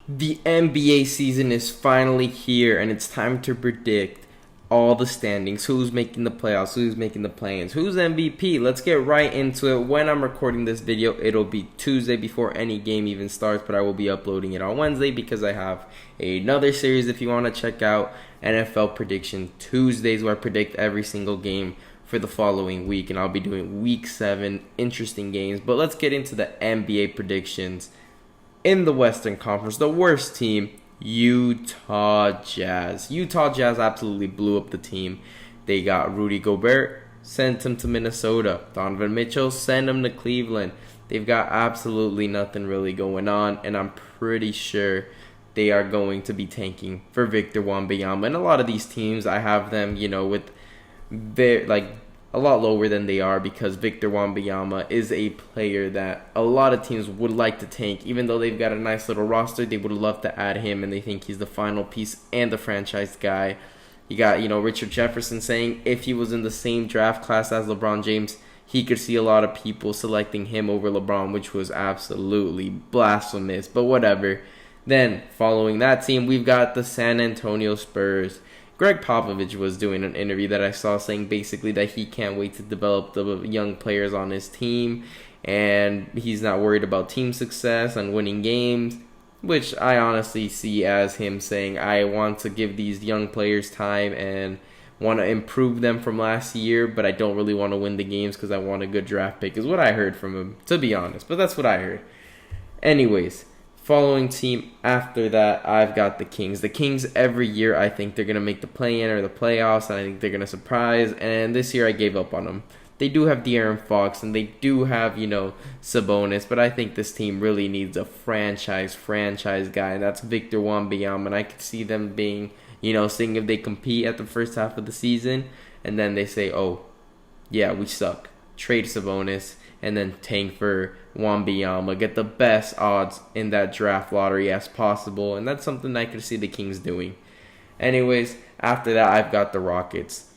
The NBA season is finally here, and it's time to predict all the standings. Who's making the playoffs? Who's making the play-ins? Who's MVP? Let's get right into it. When I'm recording this video, it'll be Tuesday before any game even starts, but I will be uploading it on Wednesday because I have another series if you want to check out NFL Prediction Tuesdays, where I predict every single game for the following week, and I'll be doing Week 7 interesting games. But let's get into the NBA predictions. In the Western Conference, the worst team, Utah Jazz. Utah Jazz absolutely blew up the team. They got Rudy Gobert, sent him to Minnesota. Donovan Mitchell, sent him to Cleveland. They've got absolutely nothing really going on, and I'm pretty sure they are going to be tanking for Victor Wembanyama. And a lot of these teams, I have them, with their a lot lower than they are because Victor Wembanyama is a player that a lot of teams would like to tank. Even though they've got a nice little roster, they would love to add him, and they think he's the final piece and the franchise guy. You got, Richard Jefferson saying if he was in the same draft class as LeBron James, he could see a lot of people selecting him over LeBron, which was absolutely blasphemous, but whatever. Then, following that team, we've got the San Antonio Spurs. Greg Popovich was doing an interview that I saw saying basically that he can't wait to develop the young players on his team, and he's not worried about team success and winning games, which I honestly see as him saying, I want to give these young players time and want to improve them from last year, but I don't really want to win the games because I want a good draft pick, is what I heard from him, to be honest, but that's what I heard. Anyways, following team after that, I've got the Kings. The Kings, every year, I think they're going to make the play-in or the playoffs, and I think they're going to surprise. And this year, I gave up on them. They do have De'Aaron Fox, and they do have, Sabonis, but I think this team really needs a franchise guy, and that's Victor Wembanyama. And I could see them being, seeing if they compete at the first half of the season, and then they say, oh, yeah, we suck. Trade Sabonis, and then tank for Wembanyama, get the best odds in that draft lottery as possible, and that's something I could see the Kings doing. Anyways, after that, I've got the Rockets.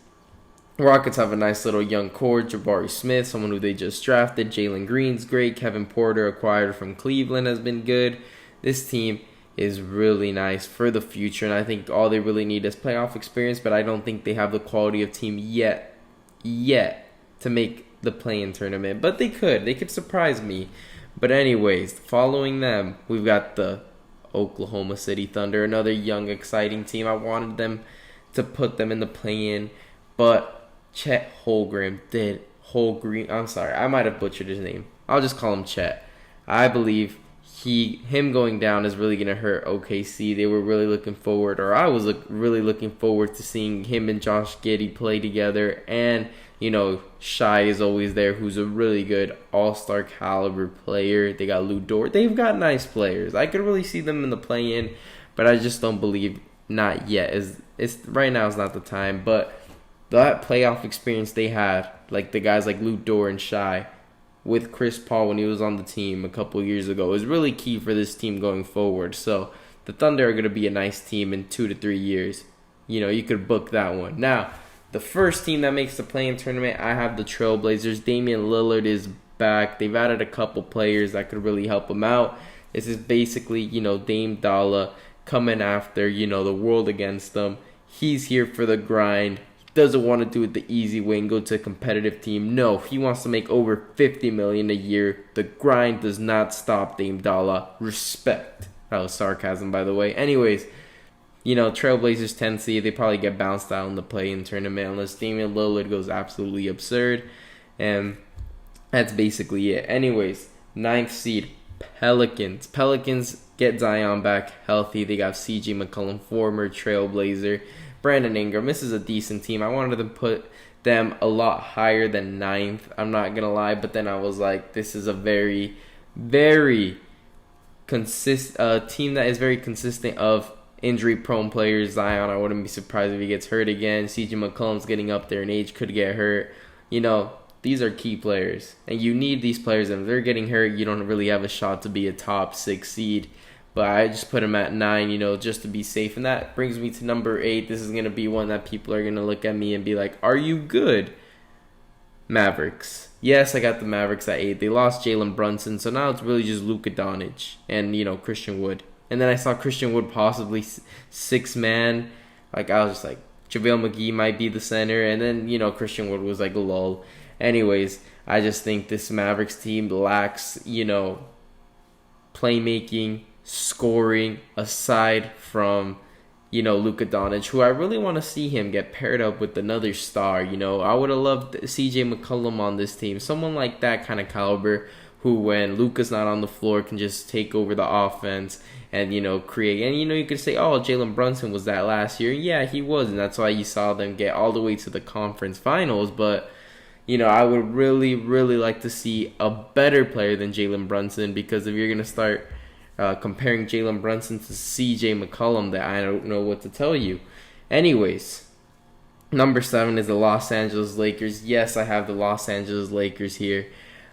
Rockets have a nice little young core. Jabari Smith, someone who they just drafted. Jalen Green's great. Kevin Porter, acquired from Cleveland, has been good. This team is really nice for the future, and I think all they really need is playoff experience, but I don't think they have the quality of team yet to make the play-in tournament, but they could surprise me. But anyways, following them, we've got the Oklahoma City Thunder, another young exciting team. I wanted them to put them in the play-in, but Chet Holmgren I'm sorry, I might have butchered his name. I'll just call him Chet. I believe him going down is really going to hurt OKC. They were really looking forward, or I was really looking forward to seeing him and Josh Giddey play together, and Shai is always there, who's a really good all-star caliber player. They got Lou Dort. They've got nice players. I could really see them in the play-in, but I just don't believe not yet. It's right now is not the time. But that playoff experience they had, like the guys like Lou Dort and Shai, with Chris Paul when he was on the team a couple years ago, is really key for this team going forward. So the Thunder are going to be a nice team in 2 to 3 years. You could book that one. Now, the first team that makes the play-in tournament, I have the Trailblazers. Damian Lillard is back. They've added a couple players that could really help him out. This is basically, Dame Dalla coming after, the world against them. He's here for the grind. He doesn't want to do it the easy way and go to a competitive team. No, he wants to make over $50 million a year. The grind does not stop Dame Dalla. Respect. That was sarcasm, by the way. Anyways, Trailblazers 10 seed, they probably get bounced out in the play-in tournament unless Damian Lillard goes absolutely absurd. And that's basically it. Anyways, 9th seed, Pelicans. Pelicans get Zion back healthy. They got CJ McCollum, former Trailblazer. Brandon Ingram, this is a decent team. I wanted to put them a lot higher than 9th. I'm not going to lie, but then I was like, this is a very, very team that is very consistent of injury-prone players. Zion, I wouldn't be surprised if he gets hurt again. CJ McCollum's getting up there in age, could get hurt. These are key players, and you need these players. And if they're getting hurt, you don't really have a shot to be a top 6 seed. But I just put him at 9, just to be safe. And that brings me to number 8. This is going to be one that people are going to look at me and be like, are you good? Mavericks. Yes, I got the Mavericks at 8. They lost Jalen Brunson, so now it's really just Luka Doncic and, Christian Wood. And then I saw Christian Wood possibly six man. Like, I was just like, JaVale McGee might be the center. And then, Christian Wood was like, lol. Anyways, I just think this Mavericks team lacks, playmaking, scoring, aside from, Luka Doncic, who I really want to see him get paired up with another star. I would have loved CJ McCollum on this team. Someone like that kind of caliber who, when Luka's not on the floor, can just take over the offense and, create. And, you could say, oh, Jalen Brunson was that last year. Yeah, he was, and that's why you saw them get all the way to the conference finals. But, I would really, really like to see a better player than Jalen Brunson, because if you're going to start comparing Jalen Brunson to CJ McCollum, that I don't know what to tell you. Anyways, number 7 is the Los Angeles Lakers. Yes, I have the Los Angeles Lakers here.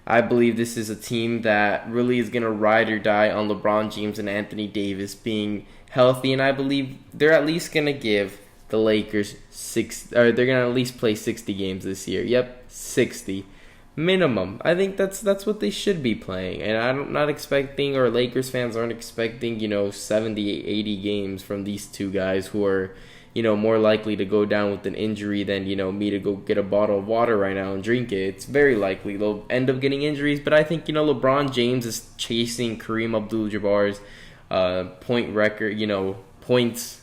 I believe this is a team that really is going to ride or die on LeBron James and Anthony Davis being healthy, and I believe they're at least going to give the Lakers they're going to at least play 60 games this year. Yep, 60 minimum. I think that's what they should be playing, and I'm not expecting, or Lakers fans aren't expecting, 70, 80 games from these two guys who are, more likely to go down with an injury than, me to go get a bottle of water right now and drink it. It's very likely they'll end up getting injuries, but I think, LeBron James is chasing Kareem Abdul-Jabbar's point record, points,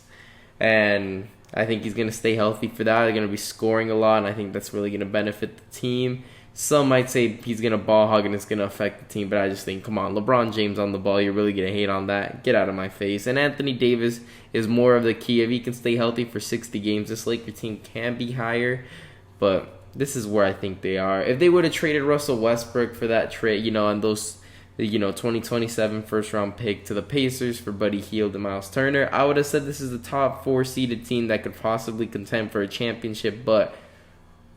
and I think he's going to stay healthy for that. They're going to be scoring a lot, and I think that's really going to benefit the team. Some might say he's going to ball hog and it's going to affect the team, but I just think, come on, LeBron James on the ball, you're really going to hate on that. Get out of my face. And Anthony Davis is more of the key. If he can stay healthy for 60 games, this Lakers team can be higher, but this is where I think they are. If they would have traded Russell Westbrook for that trade, and those 2027 first-round pick to the Pacers for Buddy Hield and Miles Turner, I would have said this is the top 4-seeded team that could possibly contend for a championship, but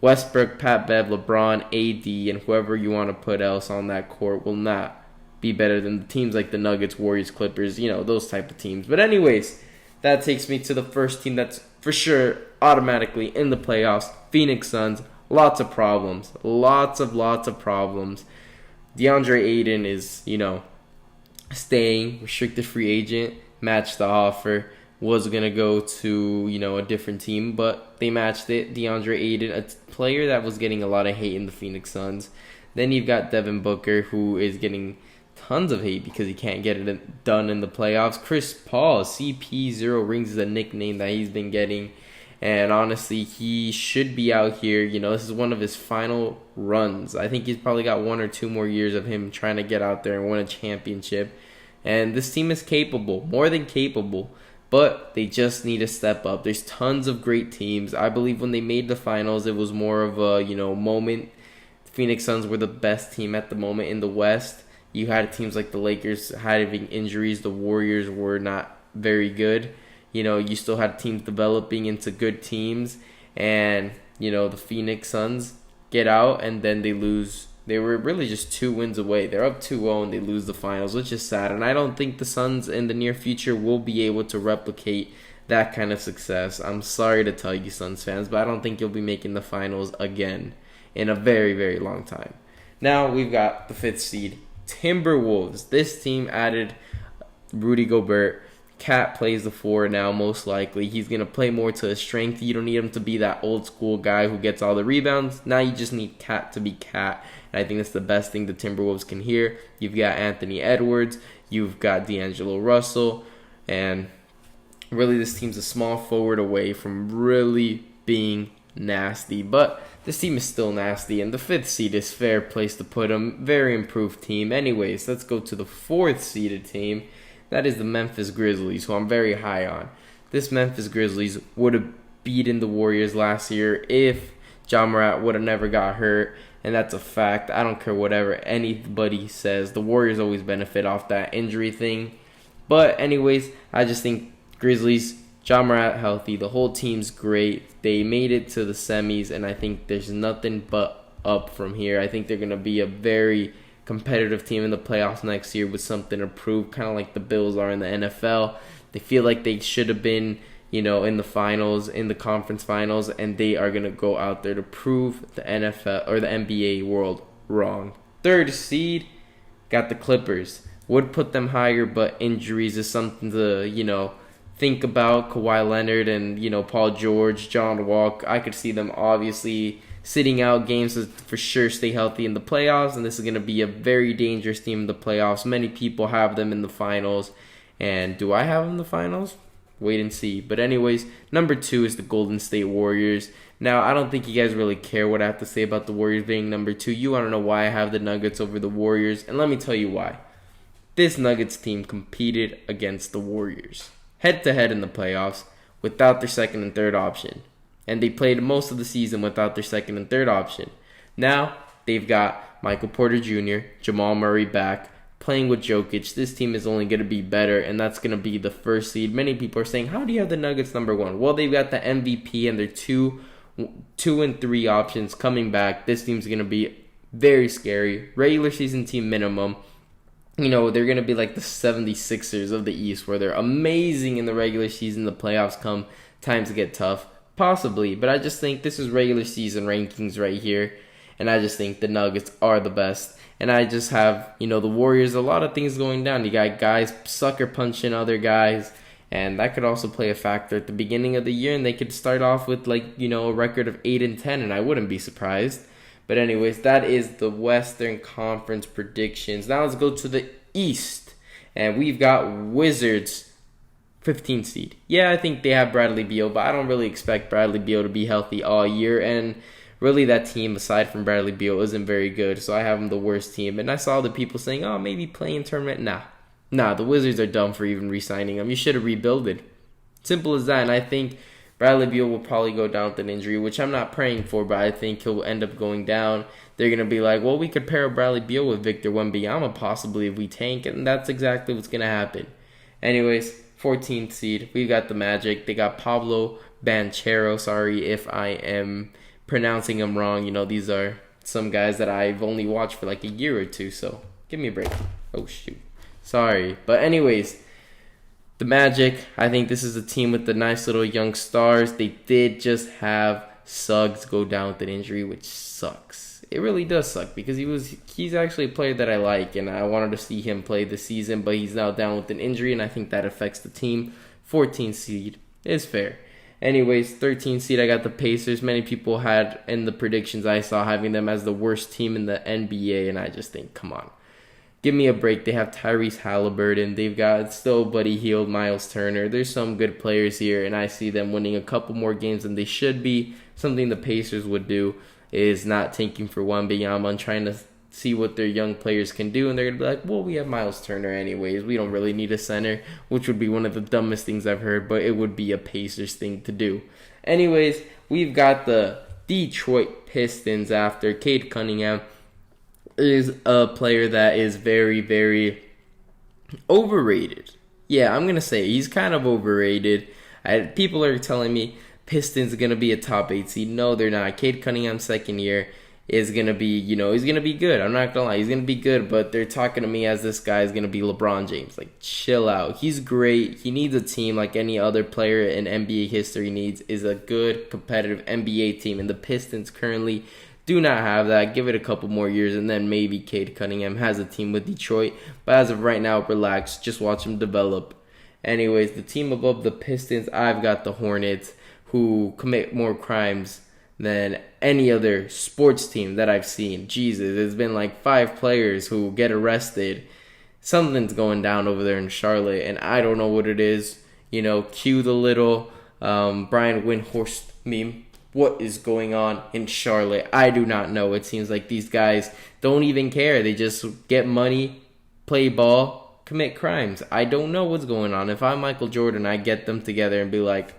Westbrook, Pat Bev, LeBron, AD, and whoever you want to put else on that court will not be better than the teams like the Nuggets, Warriors, Clippers, those type of teams. But anyways, that takes me to the first team that's for sure automatically in the playoffs, Phoenix Suns. Lots of problems. Lots of problems. DeAndre Ayton is, staying, restricted free agent, matched the offer. Was going to go to, a different team, but they matched it. DeAndre Ayton, a player that was getting a lot of hate in the Phoenix Suns. Then you've got Devin Booker, who is getting tons of hate because he can't get it done in the playoffs. Chris Paul, CP0 rings is a nickname that he's been getting. And honestly, he should be out here. This is one of his final runs. I think he's probably got 1 or 2 more years of him trying to get out there and win a championship. And this team is capable, more than capable. But they just need to step up. There's tons of great teams. I believe when they made the finals, it was more of a, moment. The Phoenix Suns were the best team at the moment in the West. You had teams like the Lakers having injuries. The Warriors were not very good. You still had teams developing into good teams. And, the Phoenix Suns get out and then they lose. They were really just 2 wins away. They're up 2-0 and they lose the finals, which is sad. And I don't think the Suns in the near future will be able to replicate that kind of success. I'm sorry to tell you, Suns fans, but I don't think you'll be making the finals again in a very, very long time. Now we've got the 5th seed, Timberwolves. This team added Rudy Gobert. Cat plays the 4 now, most likely. He's going to play more to his strength. You don't need him to be that old school guy who gets all the rebounds. Now you just need Cat to be Cat. And I think that's the best thing the Timberwolves can hear. You've got Anthony Edwards. You've got D'Angelo Russell. And really this team's a small forward away from really being nasty. But this team is still nasty. And the 5th seed is fair place to put them. Very improved team. Anyways, let's go to the 4th seeded team. That is the Memphis Grizzlies, who I'm very high on. This Memphis Grizzlies would have beaten the Warriors last year if Ja Morant would have never got hurt, and that's a fact. I don't care whatever anybody says. The Warriors always benefit off that injury thing. But anyways, I just think Grizzlies, Ja Morant healthy, the whole team's great. They made it to the semis, and I think there's nothing but up from here. I think they're going to be a very competitive team in the playoffs next year with something to prove, kind of like the Bills are in the NFL. They feel like they should have been, in the finals, in the conference finals, and they are going to go out there to prove the NFL or the NBA world wrong. 3rd seed, got the Clippers. would put them higher, but injuries is something to, think about. Kawhi Leonard and, Paul George, John Wall, I could see them obviously sitting out games to for sure stay healthy in the playoffs, and this is going to be a very dangerous team in the playoffs. Many people have them in the finals, and do I have them in the finals? Wait and see. But anyways, number 2 is the Golden State Warriors. Now, I don't think you guys really care what I have to say about the Warriors being number 2. You want to know why I have the Nuggets over the Warriors, and let me tell you why. This Nuggets team competed against the Warriors head-to-head in the playoffs without their second and third option. And they played most of the season without their second and third option. Now, they've got Michael Porter Jr., Jamal Murray back, playing with Jokic. This team is only going to be better, and that's going to be the first seed. Many people are saying, how do you have the Nuggets number 1? Well, they've got the MVP and their two and 3 options coming back. This team's going to be very scary. Regular season team minimum. They're going to be like the 76ers of the East, where they're amazing in the regular season. The playoffs come, times get tough. Possibly, but I just think this is regular season rankings right here, and I just think the Nuggets are the best. And I just have, the Warriors, a lot of things going down. You got guys sucker punching other guys, and that could also play a factor at the beginning of the year, and they could start off with a record of 8-10, and I wouldn't be surprised. But anyways, that is the Western Conference predictions. Now let's go to the East, and we've got Wizards 15 seed. Yeah, I think they have Bradley Beal, but I don't really expect Bradley Beal to be healthy all year, and really that team, aside from Bradley Beal, isn't very good, so I have them the worst team. And I saw the people saying, oh, maybe play-in tournament. Nah, the Wizards are dumb for even re-signing them. You should have rebuilded. Simple as that, and I think Bradley Beal will probably go down with an injury, which I'm not praying for, but I think he'll end up going down. They're going to be like, well, we could pair Bradley Beal with Victor Wembanyama possibly if we tank, and that's exactly what's going to happen. Anyways, 14th seed, we got the Magic. They got Pablo Banchero. Sorry if I am pronouncing them wrong. These are some guys that I've only watched for like a year or two, so give me a break. Oh, shoot. Sorry. But anyways, the Magic, I think this is a team with the nice little young stars. They did just have Suggs go down with an injury, which sucks. It really does suck because he's actually a player that I like, and I wanted to see him play this season, but he's now down with an injury, and I think that affects the team. 14th seed is fair. Anyways, 13th seed, I got the Pacers. Many people had, in the predictions I saw, having them as the worst team in the NBA, and I just think, come on. Give me a break. They have Tyrese Halliburton. They've got still Buddy Hield, Miles Turner. There's some good players here, and I see them winning a couple more games than they should be. Something the Pacers would do is not tanking for Wembanyama and trying to see what their young players can do, and they're going to be like, well, we have Miles Turner anyways. We don't really need a center, which would be one of the dumbest things I've heard, but it would be a Pacers thing to do. Anyways, we've got the Detroit Pistons after Cade Cunningham is a player that is very, very overrated. Yeah, I'm going to say he's kind of overrated. People are telling me Pistons are going to be a top 8 seed. No, they're not. Cade Cunningham's second year is going to be, he's going to be good. I'm not going to lie. He's going to be good, but they're talking to me as this guy is going to be LeBron James. Like, chill out. He's great. He needs a team like any other player in NBA history needs, is a good, competitive NBA team. And the Pistons currently do not have that. Give it a couple more years, and then maybe Cade Cunningham has a team with Detroit. But as of right now, relax. Just watch him develop. Anyways, the team above the Pistons, I've got the Hornets, who commit more crimes than any other sports team that I've seen. Jesus, there's been like 5 players who get arrested. Something's going down over there in Charlotte, and I don't know what it is. Cue the little Brian Windhorst meme. What is going on in Charlotte? I do not know. It seems like these guys don't even care. They just get money, play ball, commit crimes. I don't know what's going on. If I'm Michael Jordan, I get them together and be like,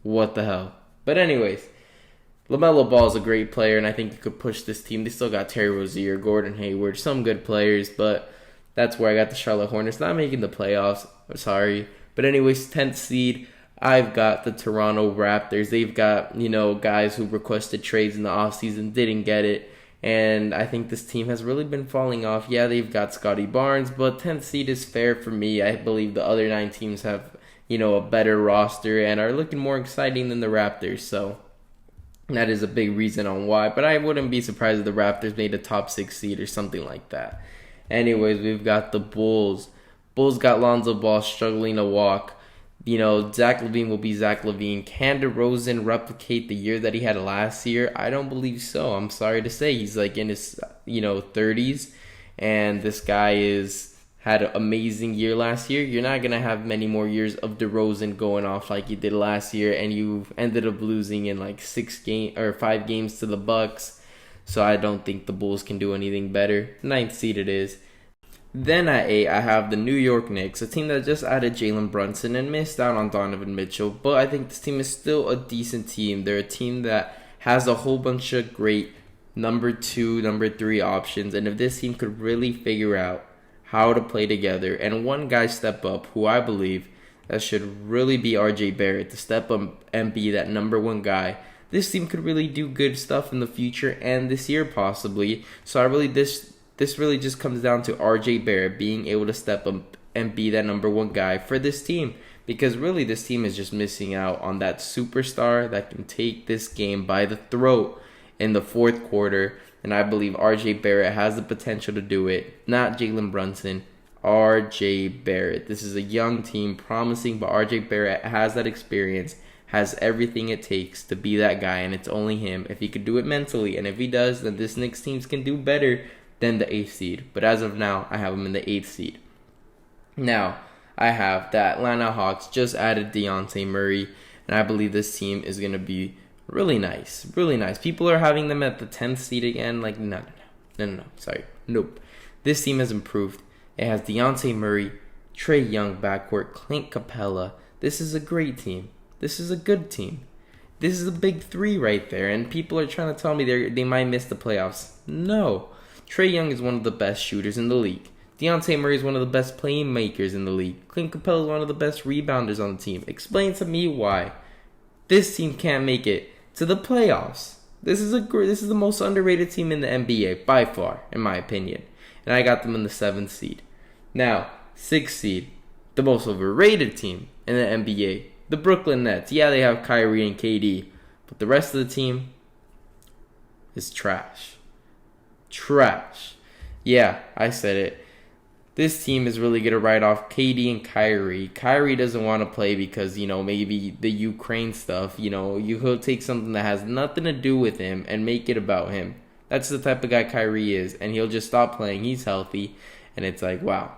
what the hell? But anyways, LaMelo Ball is a great player, and I think he could push this team. They still got Terry Rozier, Gordon Hayward, some good players, but that's where I got the Charlotte Hornets. Not making the playoffs. I'm sorry. But anyways, 10th seed, I've got the Toronto Raptors. They've got, guys who requested trades in the offseason, didn't get it. And I think this team has really been falling off. Yeah, they've got Scotty Barnes, but 10th seed is fair for me. I believe the other 9 teams have, a better roster and are looking more exciting than the Raptors. So that is a big reason on why. But I wouldn't be surprised if the Raptors made a top 6 seed or something like that. Anyways, we've got the Bulls. Bulls got Lonzo Ball struggling to walk. Zach LaVine will be Zach LaVine. Can DeRozan replicate the year that he had last year? I don't believe so. I'm sorry to say. He's like in his, 30s. And this guy had an amazing year last year. You're not going to have many more years of DeRozan going off like you did last year. And you ended up losing in like 5 games to the Bucks. So I don't think the Bulls can do anything better. 9th seed it is. Then at 8, I have the New York Knicks, a team that just added Jalen Brunson and missed out on Donovan Mitchell. But I think this team is still a decent team. They're a team that has a whole bunch of great number 2, number 3 options. And if this team could really figure out how to play together and one guy step up, who I believe that should really be RJ Barrett, to step up and be that number 1 guy, this team could really do good stuff in the future and this year possibly. So this really just comes down to RJ Barrett being able to step up and be that number 1 guy for this team. Because really this team is just missing out on that superstar that can take this game by the throat in the 4th quarter. And I believe RJ Barrett has the potential to do it. Not Jalen Brunson, RJ Barrett. This is a young team, promising, but RJ Barrett has that experience, has everything it takes to be that guy, and it's only him. If he could do it mentally, and if he does, then this Knicks team can do better than the 8th seed. But as of now, I have him in the 8th seed. Now, I have the Atlanta Hawks just added Dejounte Murray, and I believe this team is going to be really nice. Really nice. People are having them at the 10th seed again. Like, no. Sorry. Nope. This team has improved. It has Dejounte Murray, Trae Young backcourt, Clint Capella. This is a great team. This is a good team. This is a big 3 right there, and people are trying to tell me they might miss the playoffs. No. Trae Young is one of the best shooters in the league. Dejounte Murray is one of the best playmakers in the league. Clint Capella is one of the best rebounders on the team. Explain to me why this team can't make it to the playoffs. This is the most underrated team in the NBA by far, in my opinion. And I got them in the 7th seed. Now, 6th seed, the most overrated team in the NBA, the Brooklyn Nets. Yeah, they have Kyrie and KD, but the rest of the team is trash. Trash. Yeah, I said it. This team is really going to write off KD and Kyrie. Kyrie doesn't want to play because, maybe the Ukraine stuff. He'll take something that has nothing to do with him and make it about him. That's the type of guy Kyrie is. And he'll just stop playing. He's healthy. And it's like, wow.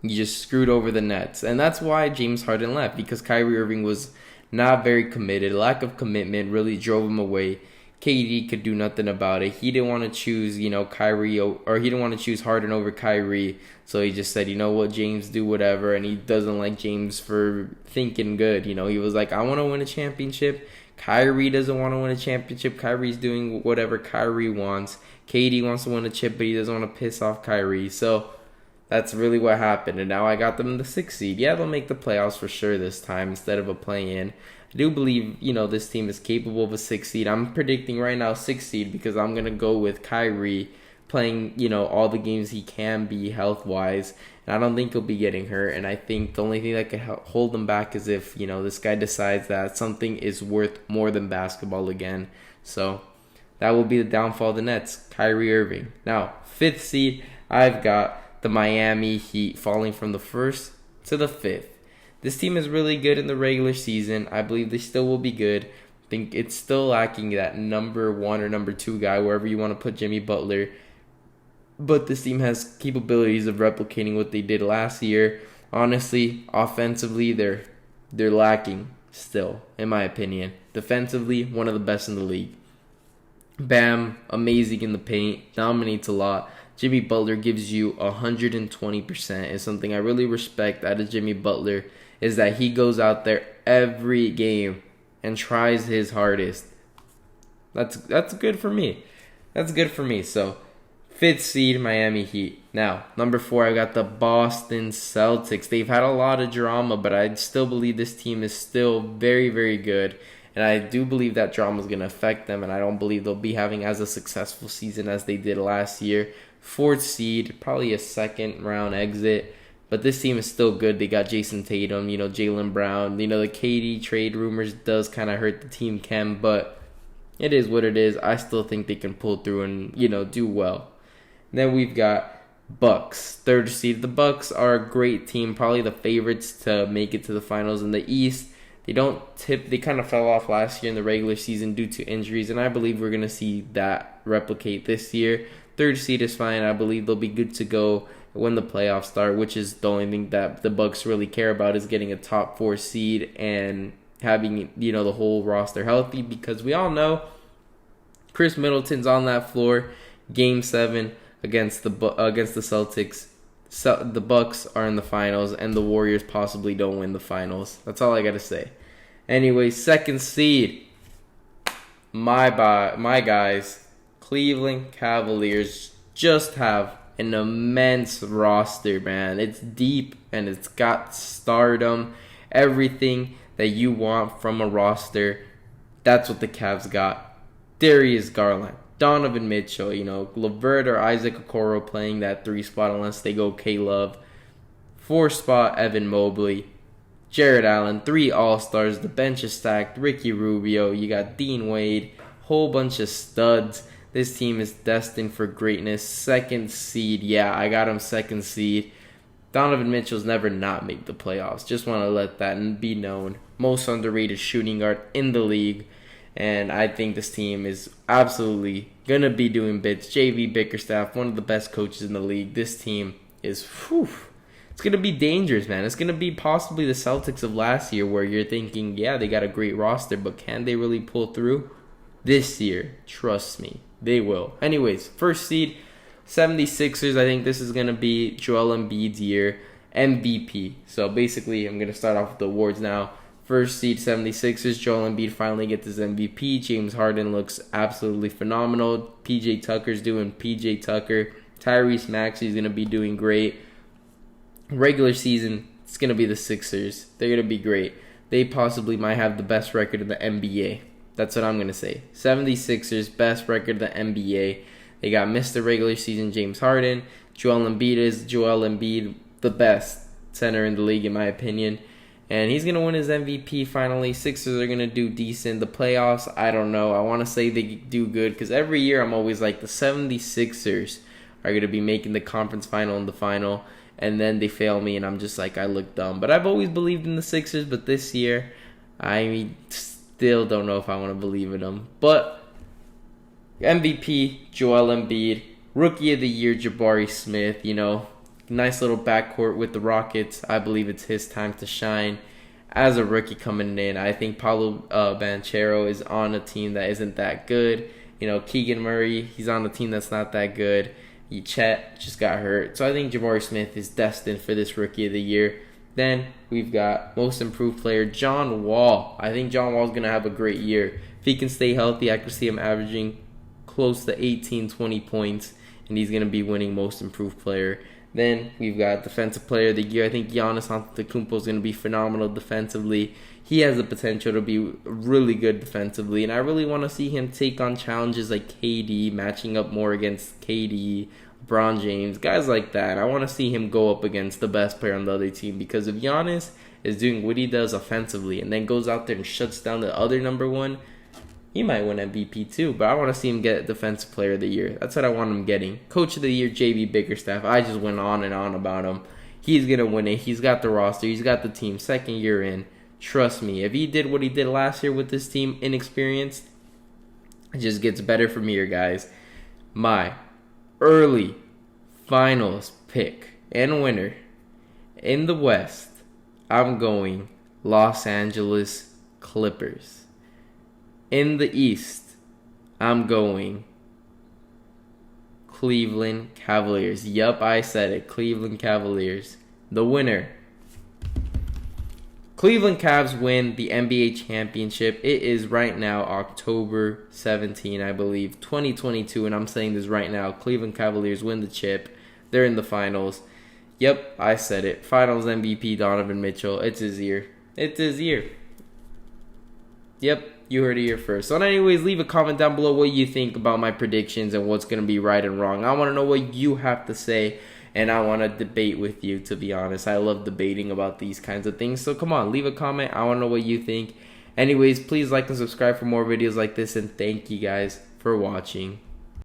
You just screwed over the Nets. And that's why James Harden left. Because Kyrie Irving was not very committed. Lack of commitment really drove him away. KD could do nothing about it. He didn't want to choose, Kyrie, or he didn't want to choose Harden over Kyrie. So he just said, you know what, James, do whatever. And he doesn't like James for thinking good. He was like, I want to win a championship. Kyrie doesn't want to win a championship. Kyrie's doing whatever Kyrie wants. KD wants to win a chip, but he doesn't want to piss off Kyrie. So that's really what happened. And now I got them in the 6th seed. Yeah, they'll make the playoffs for sure this time instead of a play-in. I do believe, this team is capable of a 6th seed. I'm predicting right now 6th seed because I'm going to go with Kyrie playing, all the games he can be health-wise. And I don't think he'll be getting hurt. And I think the only thing that could hold him back is if, this guy decides that something is worth more than basketball again. So that will be the downfall of the Nets, Kyrie Irving. Now, 5th seed, I've got the Miami Heat falling from the 1st to the 5th. This team is really good in the regular season. I believe they still will be good. I think it's still lacking that number 1 or number 2 guy, wherever you want to put Jimmy Butler. But this team has capabilities of replicating what they did last year. Honestly, offensively, they're lacking still, in my opinion. Defensively, one of the best in the league. Bam, amazing in the paint, dominates a lot. Jimmy Butler gives you 120%. It's something I really respect out of Jimmy Butler, is that he goes out there every game and tries his hardest. That's good for me. That's good for me. So, 5th seed, Miami Heat. Now, number 4, I got the Boston Celtics. They've had a lot of drama, but I still believe this team is still very, very good. And I do believe that drama is going to affect them, and I don't believe they'll be having as a successful season as they did last year. 4th seed, probably a 2nd round exit. But this team is still good. They got Jason Tatum, Jaylen Brown. The KD trade rumors does kind of hurt the team chem, but it is what it is. I still think they can pull through and, do well. Then we've got Bucks, third seed. The Bucks are a great team, probably the favorites to make it to the finals in the East. They kind of fell off last year in the regular season due to injuries, and I believe we're going to see that replicate this year. Third seed is fine. I believe they'll be good to go when the playoffs start, which is the only thing that the Bucks really care about, is getting a top 4 seed and having, the whole roster healthy, because we all know Chris Middleton's on that floor. Game 7 against the Celtics. The Bucks are in the finals, and the Warriors possibly don't win the finals. That's all I gotta say. Anyway, second seed, my guys, Cleveland Cavaliers, just have an immense roster, man. It's deep and it's got stardom, everything that you want from a roster. That's what the Cavs got. Darius Garland, Donovan Mitchell, LeVert or Isaac Okoro playing that 3 spot unless they go K-Love. 4 spot, Evan Mobley. Jared Allen, 3 All-Stars. The bench is stacked. Ricky Rubio. You got Dean Wade. Whole bunch of studs. This team is destined for greatness. Second seed. Yeah, I got him second seed. Donovan Mitchell's never not made the playoffs. Just want to let that be known. Most underrated shooting guard in the league. And I think this team is absolutely going to be doing bits. JV Bickerstaff, one of the best coaches in the league. This team is, it's going to be dangerous, man. It's going to be possibly the Celtics of last year, where you're thinking, yeah, they got a great roster, but can they really pull through? This year, trust me, they will. Anyways, first seed, 76ers. I think this is going to be Joel Embiid's year, MVP. So basically, I'm going to start off with the awards now. First seed 76ers, Joel Embiid finally gets his MVP. James Harden looks absolutely phenomenal. PJ Tucker's doing PJ Tucker. Tyrese Maxey's going to be doing great. Regular season, it's going to be the Sixers. They're going to be great. They possibly might have the best record in the NBA. That's what I'm going to say. 76ers, best record in the NBA. They got Mr. Regular Season James Harden. Joel Embiid, the best center in the league in my opinion. And he's going to win his MVP finally. Sixers are going to do decent. The playoffs, I don't know. I want to say they do good, because every year I'm always like, the 76ers are going to be making the conference final and the final. And then they fail me, and I'm just like, I look dumb. But I've always believed in the Sixers, but this year, I still don't know if I want to believe in them. But MVP, Joel Embiid. Rookie of the Year, Jabari Smith, Nice little backcourt with the Rockets. I believe it's his time to shine as a rookie coming in. I think Paolo Banchero is on a team that isn't that good. Keegan Murray, he's on a team that's not that good. Chet just got hurt. So I think Jabari Smith is destined for this Rookie of the Year. Then we've got Most Improved Player, John Wall. I think John Wall's going to have a great year. If he can stay healthy, I could see him averaging close to 18, 20 points, and he's going to be winning Most Improved Player. Then we've got Defensive Player of the Year. I think Giannis Antetokounmpo is going to be phenomenal defensively. He has the potential to be really good defensively, and I really want to see him take on challenges like KD, matching up more against KD, LeBron James, guys like that. I want to see him go up against the best player on the other team, because if Giannis is doing what he does offensively and then goes out there and shuts down the other number one, he might win MVP too, but I want to see him get Defensive Player of the Year. That's what I want him getting. Coach of the Year, JV Bickerstaff. I just went on and on about him. He's going to win it. He's got the roster. He's got the team. Second year in. Trust me. If he did what he did last year with this team, inexperienced, it just gets better from here, guys. My early finals pick and winner in the West, I'm going Los Angeles Clippers. In the East, I'm going Cleveland Cavaliers. Yup, I said it. Cleveland Cavaliers. The winner. Cleveland Cavs win the NBA championship. It is right now October 17, I believe, 2022. And I'm saying this right now. Cleveland Cavaliers win the chip. They're in the finals. Yep, I said it. Finals MVP Donovan Mitchell. It's his year. It's his year. Yep. You heard it here first. So anyways, leave a comment down below what you think about my predictions and what's going to be right and wrong. I want to know what you have to say, and I want to debate with you, to be honest. I love debating about these kinds of things. So come on, leave a comment. I want to know what you think. Anyways, please like and subscribe for more videos like this, and thank you guys for watching.